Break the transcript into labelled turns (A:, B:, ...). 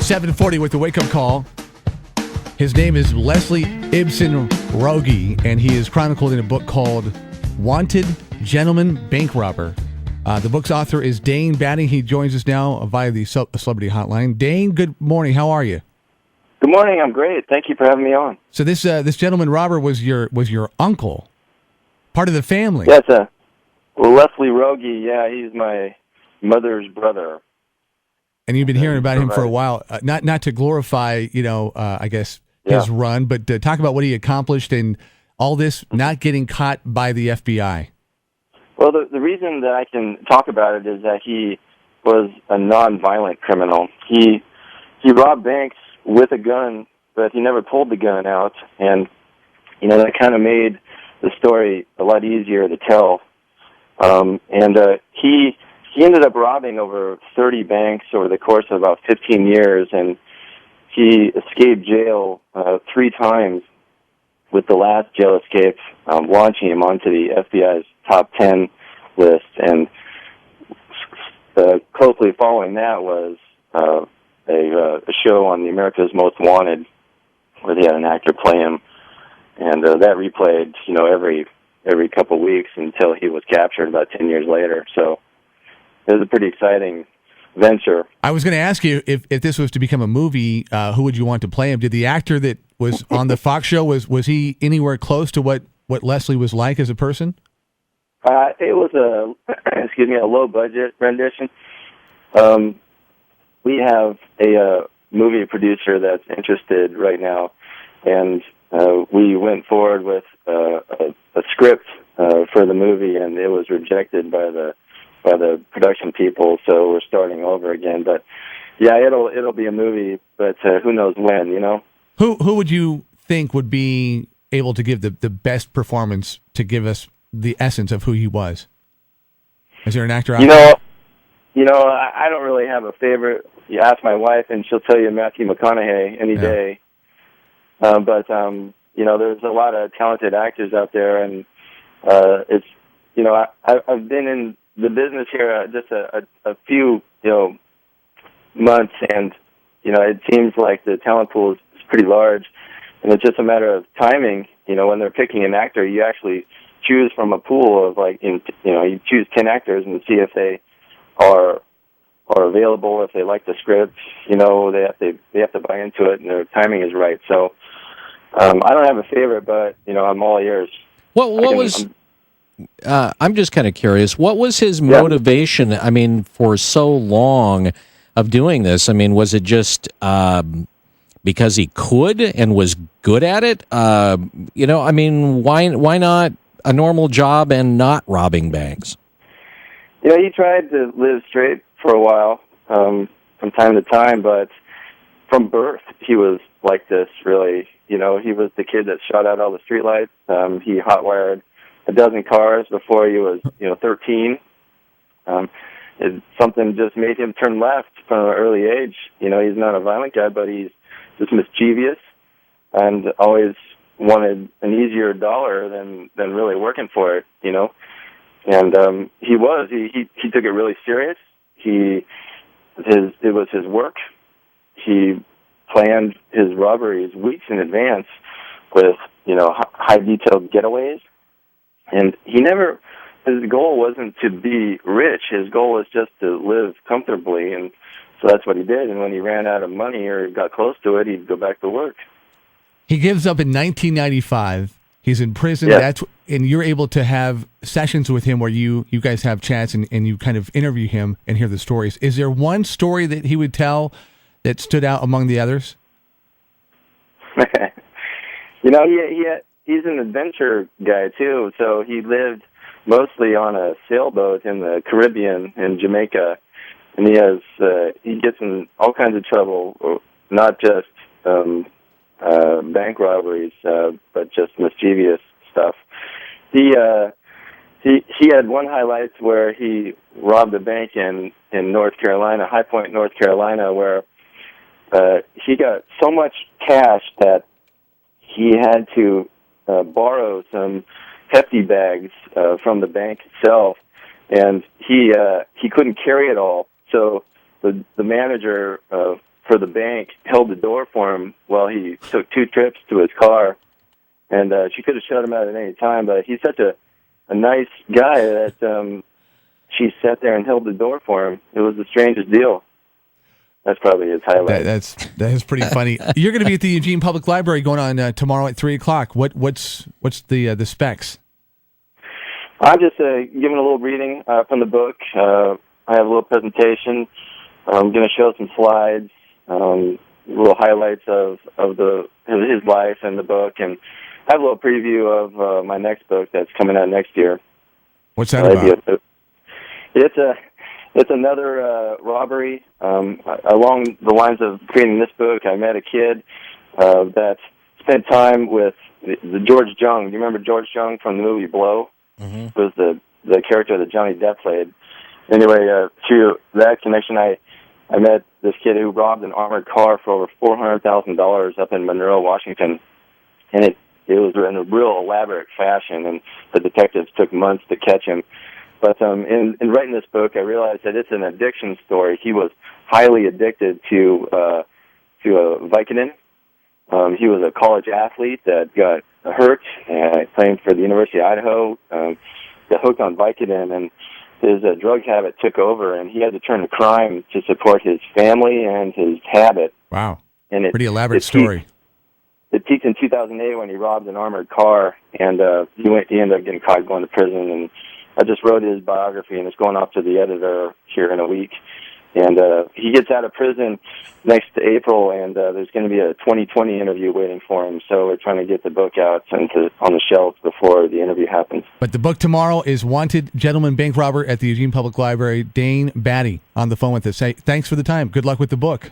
A: 7:40 with the Wake Up Call. His name is Leslie Ibsen Rogie, and he is chronicled in a book called Wanted Gentleman Bank Robber. The book's author is Dane Batty. He joins us now via the Celebrity Hotline. Dane, good morning. How are you?
B: Good morning. I'm great. Thank you for having me on.
A: So this gentleman robber was your uncle, part of the family.
B: Yes, Leslie Rogie. Yeah, he's my mother's brother.
A: And you've been hearing about him for a while. Not to glorify, I guess his run, but to talk about what he accomplished and all this not getting caught by the FBI.
B: Well, the reason that I can talk about it is that he was a non-violent criminal. He robbed banks with a gun, but he never pulled the gun out, and that kind of made the story a lot easier to tell. He ended up robbing over 30 banks over the course of about 15 years, and he escaped jail 3 times, with the last jail escape launching him onto the FBI's top 10 list. And closely following that was a show on the America's Most Wanted, where they had an actor play him, and that replayed every couple of weeks until he was captured about 10 years later. So it was a pretty exciting venture.
A: I was going to ask you, if this was to become a movie, who would you want to play him? Did the actor that was on the Fox show, was he anywhere close to what Leslie was like as a person?
B: It was a low-budget rendition. We have a movie producer that's interested right now, and we went forward with a script for the movie, and it was rejected by the production people, so we're starting over again. But yeah, it'll be a movie, but who knows when, Who
A: would you think would be able to give the best performance to give us the essence of who he was? Is there an actor out there?
B: I don't really have a favorite. You ask my wife, and she'll tell you Matthew McConaughey any day. But there's a lot of talented actors out there, and it's I've been in the business here just a few months, and it seems like the talent pool is pretty large, and it's just a matter of timing. When they're picking an actor, you actually choose from a pool of you choose 10 actors and see if they are available, if they like the script. They have to buy into it, and their timing is right. So I don't have a favorite, but I'm all ears.
C: I'm just kind of curious. What was his motivation? I mean, for so long of doing this. I mean, was it just because he could and was good at it? I mean, why not a normal job and not robbing banks?
B: He tried to live straight for a while, from time to time, but from birth he was like this. Really, he was the kid that shot out all the streetlights. He hotwired a dozen cars before he was, 13. Something just made him turn left from an early age. He's not a violent guy, but he's just mischievous and always wanted an easier dollar than really working for it, And he took it really serious. It was his work. He planned his robberies weeks in advance with, high detailed getaways. And his goal wasn't to be rich. His goal was just to live comfortably, and so that's what he did. And when he ran out of money or got close to it, he'd go back to work.
A: He gives up in 1995. He's in prison.
B: Yeah.
A: And you're able to have sessions with him where you guys have chats and you kind of interview him and hear the stories. Is there one story that he would tell that stood out among the others?
B: He's an adventure guy too. So he lived mostly on a sailboat in the Caribbean in Jamaica, and he gets in all kinds of trouble, not just bank robberies, but just mischievous stuff. He had one highlight where he robbed a bank in North Carolina, High Point, North Carolina, where he got so much cash that he had to borrow some hefty bags from the bank itself, and he couldn't carry it all. So the manager for the bank held the door for him while he took 2 trips to his car. And she could have shut him out at any time, but he's such a nice guy that she sat there and held the door for him. It was the strangest deal. That's probably his highlight.
A: That is pretty funny. You're going to be at the Eugene Public Library going on tomorrow at 3:00. What's the specs?
B: I'm just giving a little reading from the book. I have a little presentation. I'm going to show some slides, little highlights of his life and the book, and I have a little preview of my next book that's coming out next year.
A: What's that about?
B: It's another robbery. Along the lines of creating this book, I met a kid that spent time with the George Jung. Do you remember George Jung from the movie Blow? Mm-hmm. Was the character that Johnny Depp played. Anyway, through that connection, I met this kid who robbed an armored car for over $400,000 up in Monroe, Washington, and it was in a real elaborate fashion, and the detectives took months to catch him. But in writing this book, I realized that it's an addiction story. He was highly addicted to Vicodin. He was a college athlete that got hurt playing for the University of Idaho. Got hooked on Vicodin, and his drug habit took over, and he had to turn to crime to support his family and his habit.
A: Wow.
B: And
A: pretty elaborate story.
B: It peaked in 2008 when he robbed an armored car, and he ended up getting caught going to prison. And I just wrote his biography, and it's going off to the editor here in a week. And he gets out of prison next April, and there's going to be a 2020 interview waiting for him. So we're trying to get the book out on the shelves before the interview happens.
A: But the book tomorrow is Wanted Gentleman Bank Robber at the Eugene Public Library. Dane Batty on the phone with us. Hey, thanks for the time. Good luck with the book.